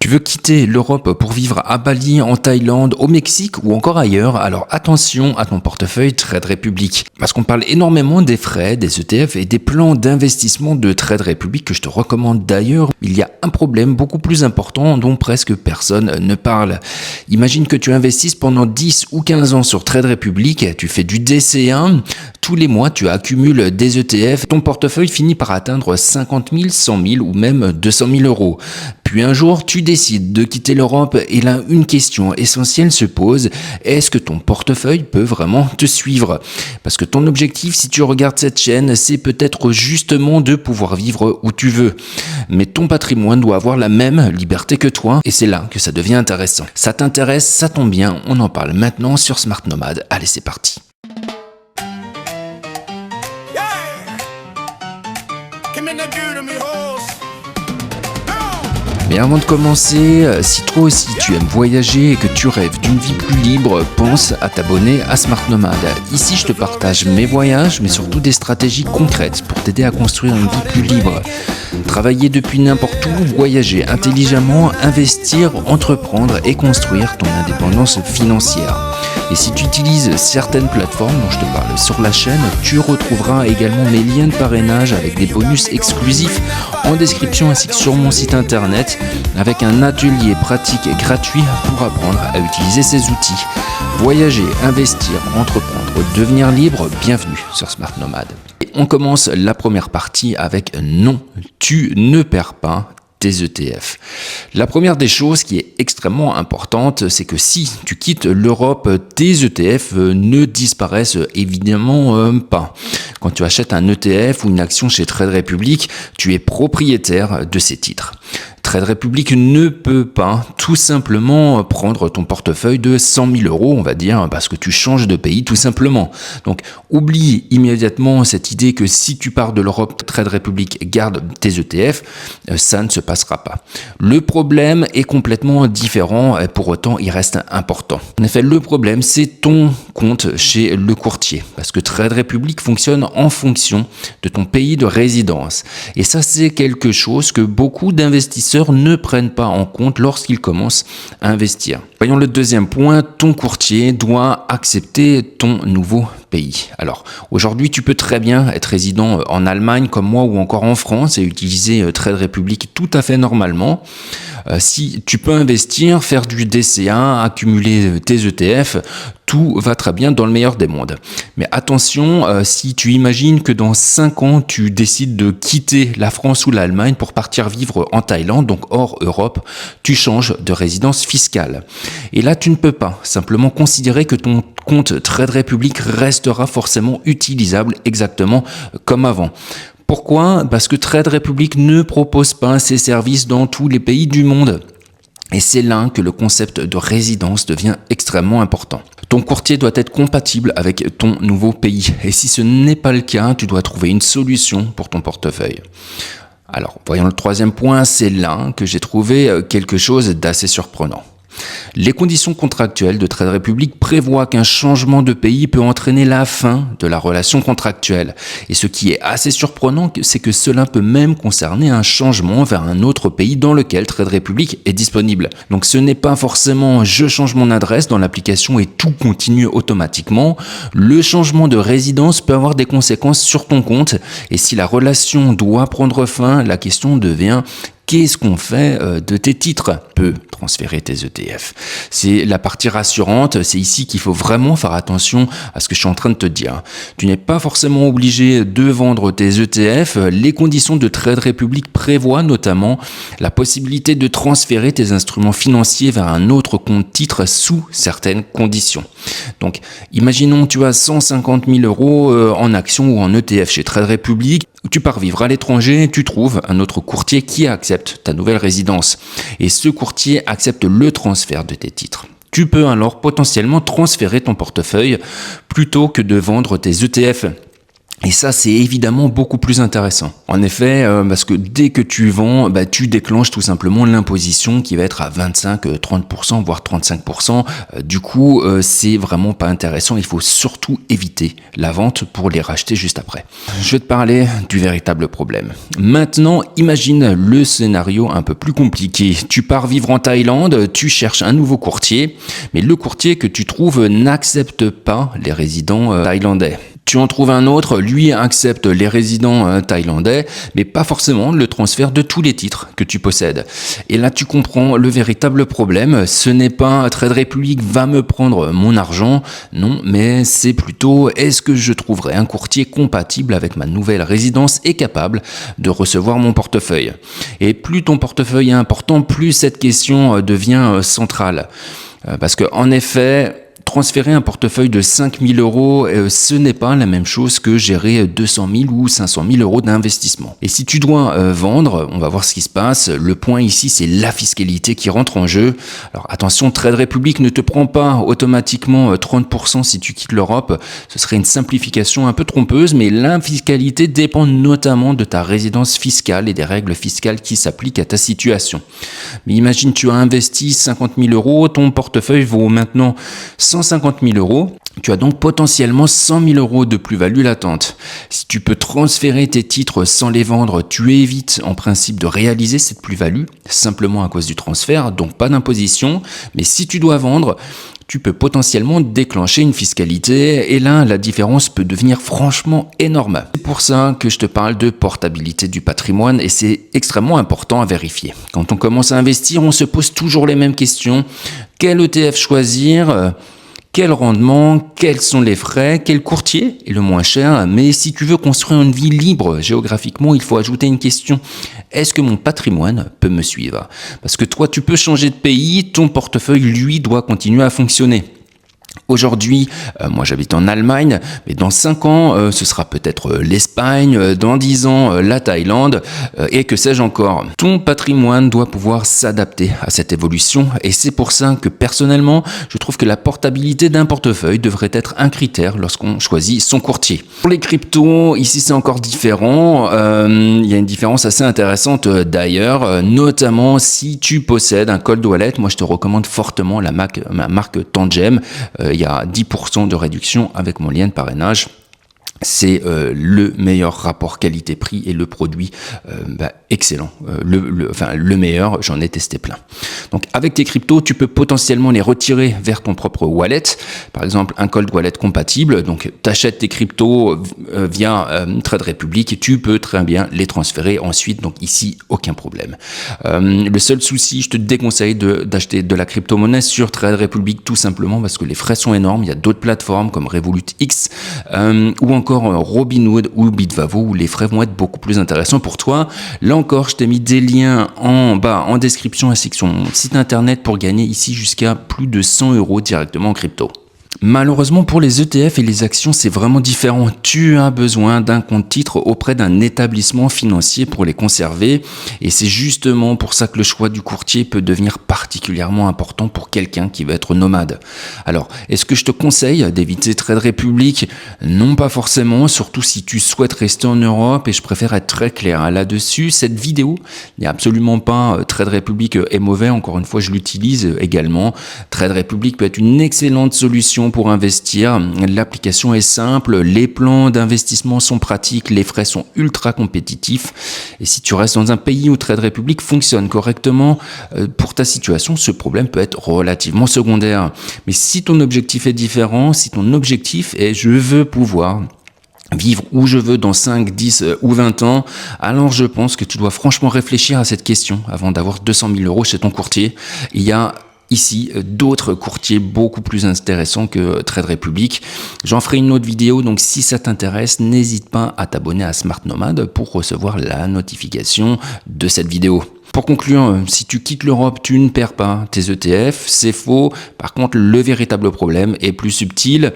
Tu veux quitter l'Europe pour vivre à Bali, en Thaïlande, au Mexique ou encore ailleurs? Alors attention à ton portefeuille Trade Republic. Parce qu'on parle énormément des frais, des ETF et des plans d'investissement de Trade Republic que je te recommande d'ailleurs. Il y a un problème beaucoup plus important dont presque personne ne parle. Imagine que tu investisses pendant 10 ou 15 ans sur Trade Republic, tu fais du DC1, tous les mois tu accumules des ETF, ton portefeuille finit par atteindre 50 000, 100 000 ou même 200 000 euros. Puis un jour, tu décides de quitter l'Europe et là, une question essentielle se pose. Est-ce que ton portefeuille peut vraiment te suivre? Parce que ton objectif, si tu regardes cette chaîne, c'est peut-être justement de pouvoir vivre où tu veux. Mais ton patrimoine doit avoir la même liberté que toi et c'est là que ça devient intéressant. Ça t'intéresse, ça tombe bien, on en parle maintenant sur Smart Nomad. Allez, c'est parti. Mais avant de commencer, si toi aussi tu aimes voyager et que tu rêves d'une vie plus libre, pense à t'abonner à Smart Nomad. Ici, je te partage mes voyages, mais surtout des stratégies concrètes pour t'aider à construire une vie plus libre. Travailler depuis n'importe où, voyager intelligemment, investir, entreprendre et construire ton indépendance financière. Et si tu utilises certaines plateformes dont je te parle sur la chaîne, tu retrouveras également mes liens de parrainage avec des bonus exclusifs en description ainsi que sur mon site internet avec un atelier pratique et gratuit pour apprendre à utiliser ces outils. Voyager, investir, entreprendre, devenir libre, bienvenue sur Smart Nomad. Et on commence la première partie avec non, tu ne perds pas tes ETF. La première des choses qui est extrêmement importante, c'est que si tu quittes l'Europe, tes ETF ne disparaissent évidemment pas. Quand tu achètes un ETF ou une action chez Trade Republic, tu es propriétaire de ces titres. Trade Republic ne peut pas tout simplement prendre ton portefeuille de 100 000 euros, on va dire, parce que tu changes de pays tout simplement. Donc, oublie immédiatement cette idée que si tu pars de l'Europe, Trade Republic garde tes ETF, ça ne se passera pas. Le problème est complètement différent, pour autant il reste important. En effet, le problème, c'est ton compte chez le courtier, parce que Trade Republic fonctionne en fonction de ton pays de résidence. Et ça, c'est quelque chose que beaucoup d'investisseurs ne prennent pas en compte lorsqu'ils commencent à investir. Voyons le deuxième point, ton courtier doit accepter ton nouveau pays. Alors, aujourd'hui, tu peux très bien être résident en Allemagne comme moi ou encore en France et utiliser Trade Republic tout à fait normalement. Si tu peux investir, faire du DCA, accumuler tes ETF, tout va très bien dans le meilleur des mondes. Mais attention, si tu imagines que dans 5 ans, tu décides de quitter la France ou l'Allemagne pour partir vivre en Thaïlande, donc hors Europe, tu changes de résidence fiscale. Et là, tu ne peux pas simplement considérer que ton compte Trade Republic restera forcément utilisable exactement comme avant. Pourquoi? Parce que Trade Republic ne propose pas ses services dans tous les pays du monde. Et c'est là que le concept de résidence devient extrêmement important. Ton courtier doit être compatible avec ton nouveau pays. Et si ce n'est pas le cas, tu dois trouver une solution pour ton portefeuille. Alors, voyons le troisième point, c'est là que j'ai trouvé quelque chose d'assez surprenant. Les conditions contractuelles de Trade Republic prévoient qu'un changement de pays peut entraîner la fin de la relation contractuelle. Et ce qui est assez surprenant, c'est que cela peut même concerner un changement vers un autre pays dans lequel Trade Republic est disponible. Donc ce n'est pas forcément je change mon adresse dans l'application et tout continue automatiquement. Le changement de résidence peut avoir des conséquences sur ton compte et si la relation doit prendre fin, la question devient: qu'est-ce qu'on fait de tes titres? Peut transférer tes ETF. C'est la partie rassurante, c'est ici qu'il faut vraiment faire attention à ce que je suis en train de te dire. Tu n'es pas forcément obligé de vendre tes ETF. Les conditions de Trade Republic prévoient notamment la possibilité de transférer tes instruments financiers vers un autre compte titre sous certaines conditions. Donc, imaginons tu as 150 000 euros en actions ou en ETF chez Trade Republic. Tu pars vivre à l'étranger, tu trouves un autre courtier qui accepte ta nouvelle résidence. Et ce courtier accepte le transfert de tes titres. Tu peux alors potentiellement transférer ton portefeuille plutôt que de vendre tes ETF. Et ça, c'est évidemment beaucoup plus intéressant. En effet, parce que dès que tu vends, tu déclenches tout simplement l'imposition qui va être à 25, 30%, voire 35%. Du coup, c'est vraiment pas intéressant. Il faut surtout éviter la vente pour les racheter juste après. Je vais te parler du véritable problème. Maintenant, imagine le scénario un peu plus compliqué. Tu pars vivre en Thaïlande, tu cherches un nouveau courtier, mais le courtier que tu trouves n'accepte pas les résidents thaïlandais. Tu en trouves un autre, lui accepte les résidents thaïlandais, mais pas forcément le transfert de tous les titres que tu possèdes. Et là, tu comprends le véritable problème. Ce n'est pas Trade Republic va me prendre mon argent, non, mais c'est plutôt est-ce que je trouverai un courtier compatible avec ma nouvelle résidence et capable de recevoir mon portefeuille. Et plus ton portefeuille est important, plus cette question devient centrale. Parce que en effet, transférer un portefeuille de 5 000 euros, ce n'est pas la même chose que gérer 200 000 ou 500 000 euros d'investissement. Et si tu dois vendre, on va voir ce qui se passe. Le point ici, c'est la fiscalité qui rentre en jeu. Alors attention, Trade Republic ne te prend pas automatiquement 30% si tu quittes l'Europe. Ce serait une simplification un peu trompeuse, mais la fiscalité dépend notamment de ta résidence fiscale et des règles fiscales qui s'appliquent à ta situation. Mais imagine, tu as investi 50 000 euros, ton portefeuille vaut maintenant 150 000 euros, tu as donc potentiellement 100 000 euros de plus-value latente. Si tu peux transférer tes titres sans les vendre, tu évites en principe de réaliser cette plus-value, simplement à cause du transfert, donc pas d'imposition. Mais si tu dois vendre, tu peux potentiellement déclencher une fiscalité et là, la différence peut devenir franchement énorme. C'est pour ça que je te parle de portabilité du patrimoine et c'est extrêmement important à vérifier. Quand on commence à investir, on se pose toujours les mêmes questions. Quel ETF choisir ? Quel rendement, quels sont les frais, quel courtier est le moins cher. Mais si tu veux construire une vie libre géographiquement, il faut ajouter une question. Est-ce que mon patrimoine peut me suivre ? Parce que toi, tu peux changer de pays, ton portefeuille, lui, doit continuer à fonctionner. Aujourd'hui, moi j'habite en Allemagne, mais dans 5 ans, ce sera peut-être l'Espagne, dans 10 ans, la Thaïlande, et que sais-je encore. Ton patrimoine doit pouvoir s'adapter à cette évolution, et c'est pour ça que personnellement, je trouve que la portabilité d'un portefeuille devrait être un critère lorsqu'on choisit son courtier. Pour les cryptos, ici c'est encore différent, il y a une différence assez intéressante d'ailleurs, notamment si tu possèdes un cold wallet. Moi je te recommande fortement la marque Tangem. Il y a 10% de réduction avec mon lien de parrainage. C'est le meilleur rapport qualité-prix et le produit excellent. Le meilleur, j'en ai testé plein. Donc avec tes cryptos, tu peux potentiellement les retirer vers ton propre wallet. Par exemple, un cold wallet compatible. Donc tu achètes tes cryptos via Trade Republic et tu peux très bien les transférer ensuite. Donc ici, aucun problème. Le seul souci, je te déconseille d'acheter de la crypto-monnaie sur Trade Republic tout simplement parce que les frais sont énormes. Il y a d'autres plateformes comme Revolut X ou encore Robinhood ou Bitvavo où les frais vont être beaucoup plus intéressants pour toi. Là encore, je t'ai mis des liens en bas en description ainsi que sur mon site internet pour gagner ici jusqu'à plus de 100 euros directement en crypto. Malheureusement pour les ETF et les actions, c'est vraiment différent. Tu as besoin d'un compte titre auprès d'un établissement financier pour les conserver et c'est justement pour ça que le choix du courtier peut devenir particulièrement important pour quelqu'un qui veut être nomade. Alors, est-ce que je te conseille d'éviter Trade Republic ? Non, pas forcément, surtout si tu souhaites rester en Europe et je préfère être très clair là-dessus. Cette vidéo n'est absolument pas Trade Republic est mauvais, encore une fois, je l'utilise également. Trade Republic peut être une excellente solution pour investir. L'application est simple, les plans d'investissement sont pratiques, les frais sont ultra compétitifs et si tu restes dans un pays où Trade Republic fonctionne correctement, pour ta situation, ce problème peut être relativement secondaire. Mais si ton objectif est différent, si ton objectif est je veux pouvoir vivre où je veux dans 5, 10 ou 20 ans, alors je pense que tu dois franchement réfléchir à cette question avant d'avoir 200 000 euros chez ton courtier. Il y a ici d'autres courtiers beaucoup plus intéressants que Trade Republic. J'en ferai une autre vidéo, donc si ça t'intéresse, n'hésite pas à t'abonner à Smart Nomad pour recevoir la notification de cette vidéo. Pour conclure, si tu quittes l'Europe, tu ne perds pas tes ETF, c'est faux. Par contre, le véritable problème est plus subtil.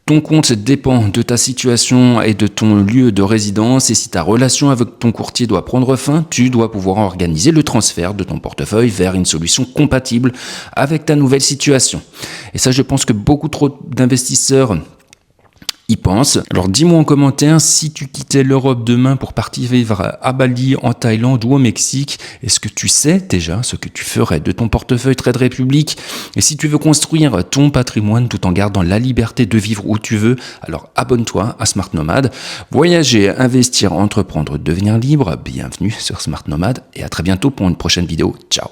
Ton compte dépend de ta situation et de ton lieu de résidence et si ta relation avec ton courtier doit prendre fin, tu dois pouvoir organiser le transfert de ton portefeuille vers une solution compatible avec ta nouvelle situation. Et ça, je pense que beaucoup trop d'investisseurs y pense. Alors dis-moi en commentaire si tu quittais l'Europe demain pour partir vivre à Bali, en Thaïlande ou au Mexique. Est-ce que tu sais déjà ce que tu ferais de ton portefeuille Trade Republic? Et si tu veux construire ton patrimoine tout en gardant la liberté de vivre où tu veux, alors abonne-toi à Smart Nomad. Voyager, investir, entreprendre, devenir libre, bienvenue sur Smart Nomad et à très bientôt pour une prochaine vidéo. Ciao!